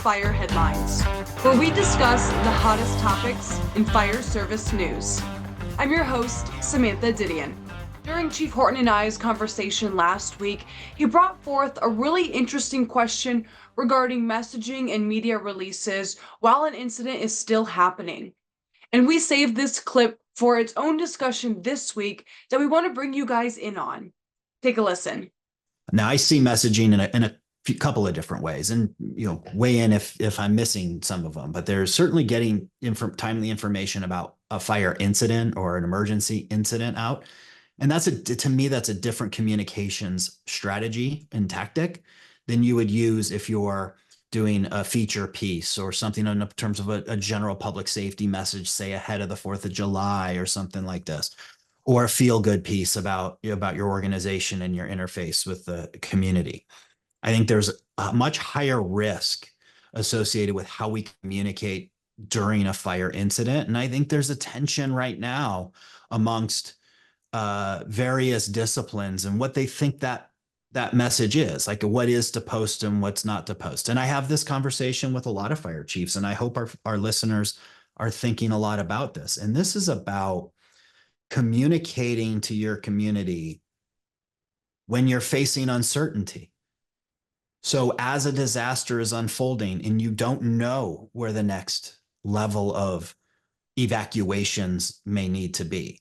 Fire Headlines, where we discuss the hottest topics in fire service news. I'm your host, Samantha Didion. During Chief Horton and I's conversation last week, he brought forth a really interesting question regarding messaging and media releases while an incident is still happening. And we saved this clip for its own discussion this week that we want to bring you guys in on. Take a listen. Now, I see messaging in a couple of different ways, and weigh in if I'm missing some of them. But there's certainly getting timely information about a fire incident or an emergency incident out, and to me that's a different communications strategy and tactic than you would use if you're doing a feature piece or something in terms of a general public safety message, say ahead of the 4th of July or something like this, or a feel-good piece about your organization and your interface with the community. I think there's a much higher risk associated with how we communicate during a fire incident. And I think there's a tension right now amongst various disciplines and what they think that message is, like what is to post and what's not to post. And I have this conversation with a lot of fire chiefs, and I hope our listeners are thinking a lot about this. And this is about communicating to your community when you're facing uncertainty. So as a disaster is unfolding and you don't know where the next level of evacuations may need to be,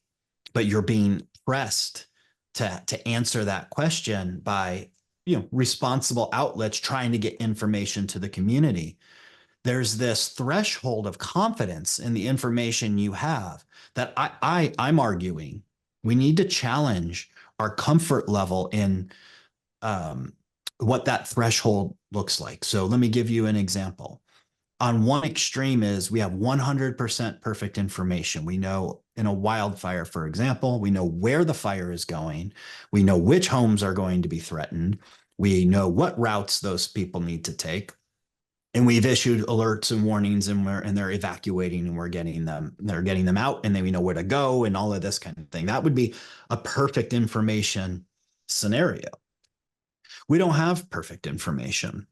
but you're being pressed to answer that question by responsible outlets trying to get information to the community, there's this threshold of confidence in the information you have that I'm arguing we need to challenge our comfort level in what that threshold looks like. So let me give you an example. On one extreme is we have 100% perfect information. We know in a wildfire, for example, we know where the fire is going. We know which homes are going to be threatened. We know what routes those people need to take. And we've issued alerts and warnings, and they're evacuating, and they're getting them out, and then we know where to go and all of this kind of thing. That would be a perfect information scenario. We don't have perfect information.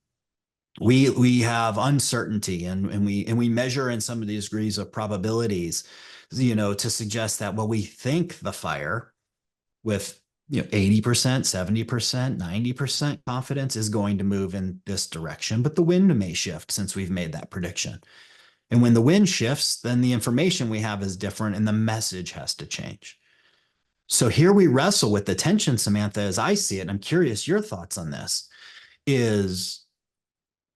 We have uncertainty, and we measure in some of these degrees of probabilities, to suggest that, well, we think the fire with 80%, 70%, 90% confidence is going to move in this direction, but the wind may shift since we've made that prediction. And when the wind shifts, then the information we have is different and the message has to change. So here we wrestle with the tension, Samantha, as I see it, and I'm curious your thoughts on this, is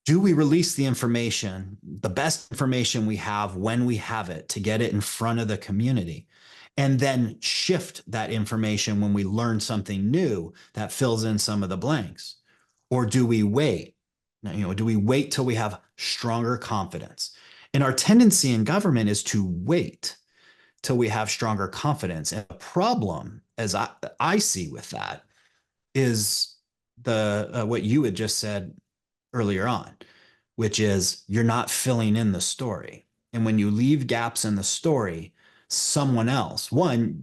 do we release the information, the best information we have when we have it, to get it in front of the community, and then shift that information when we learn something new that fills in some of the blanks? Or do we wait? Do we wait till we have stronger confidence? And our tendency in government is to wait till we have stronger confidence. And the problem, as I see with that, is what you had just said earlier on, which is you're not filling in the story. And when you leave gaps in the story, someone else,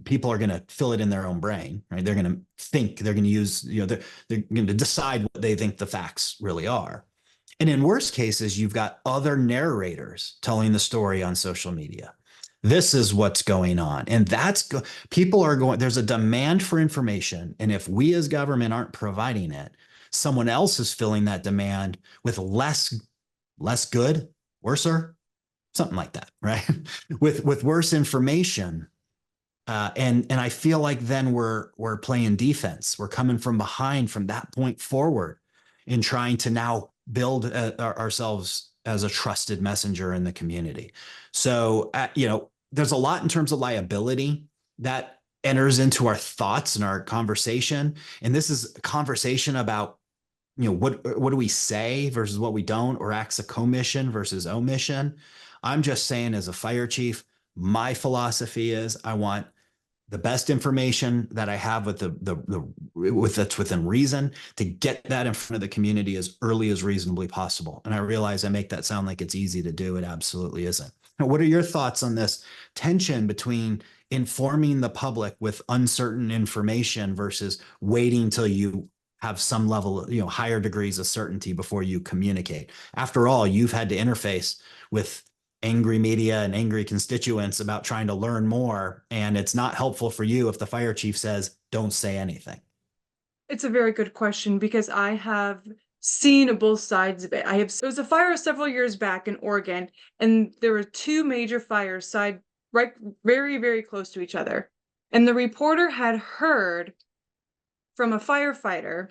people are going to fill it in their own brain, right? They're going to think, they're going to use, they're going to decide what they think the facts really are. And in worst cases, you've got other narrators telling the story on social media. This is what's going on. And people are going, there's a demand for information. And if we as government aren't providing it, someone else is filling that demand with less good, worser, something like that, right? with worse information. And I feel like then we're playing defense. We're coming from behind from that point forward in trying to now build ourselves as a trusted messenger in the community. So, there's a lot in terms of liability that enters into our thoughts and our conversation. And this is a conversation about, what do we say versus what we don't, or acts of commission versus omission. I'm just saying, as a fire chief, my philosophy is I want the best information that I have that's within reason to get that in front of the community as early as reasonably possible. And I realize I make that sound like it's easy to do. It absolutely isn't. Now, what are your thoughts on this tension between informing the public with uncertain information versus waiting till you have some level, higher degrees of certainty before you communicate. After all, you've had to interface with angry media and angry constituents about trying to learn more. And it's not helpful for you if the fire chief says, don't say anything. It's a very good question because I have seen both sides of it. There was a fire several years back in Oregon, and there were two major fires right very, very close to each other. And the reporter had heard from a firefighter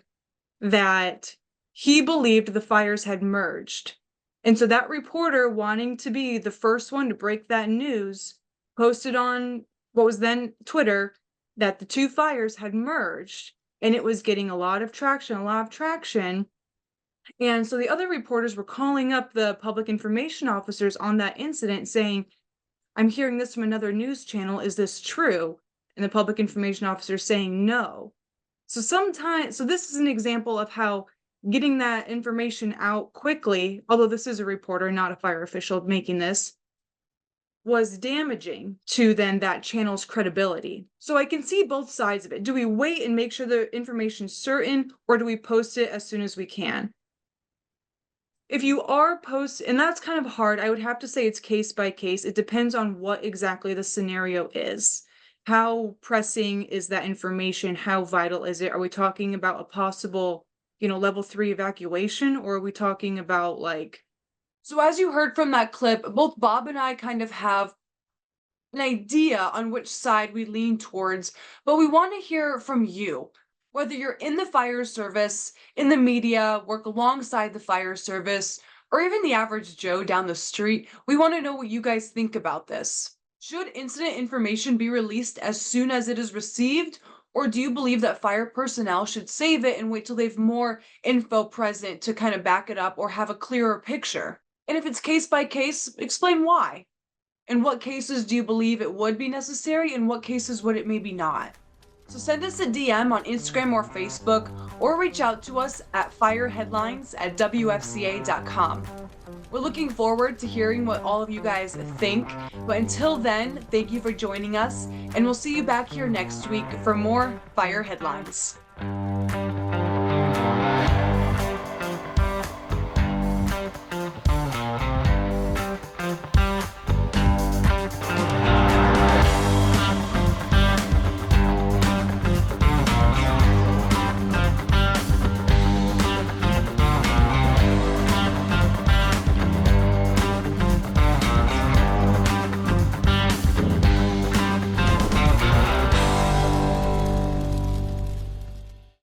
that he believed the fires had merged. And so that reporter, wanting to be the first one to break that news, posted on what was then Twitter that the two fires had merged, and it was getting a lot of traction. And so the other reporters were calling up the public information officers on that incident saying, I'm hearing this from another news channel. Is this true? And the public information officer saying no. So this is an example of how getting that information out quickly, although this is a reporter, not a fire official making this, was damaging to then that channel's credibility. So I can see both sides of it. Do we wait and make sure the information's certain, or do we post it as soon as we can? If you are and that's kind of hard, I would have to say it's case by case. It depends on what exactly the scenario is. How pressing is that information? How vital is it? Are we talking about a possible, level 3 evacuation, or are we talking about So as you heard from that clip, both Bob and I kind of have an idea on which side we lean towards, but we want to hear from you. Whether you're in the fire service, in the media, work alongside the fire service, or even the average Joe down the street, we want to know what you guys think about this. Should incident information be released as soon as it is received, or do you believe that fire personnel should save it and wait till they've more info present to kind of back it up or have a clearer picture? And if it's case by case, explain why. In what cases do you believe it would be necessary? In what cases would it maybe not? So send us a DM on Instagram or Facebook, or reach out to us at fireheadlines@wfca.com. We're looking forward to hearing what all of you guys think, but until then, thank you for joining us, and we'll see you back here next week for more Fire Headlines.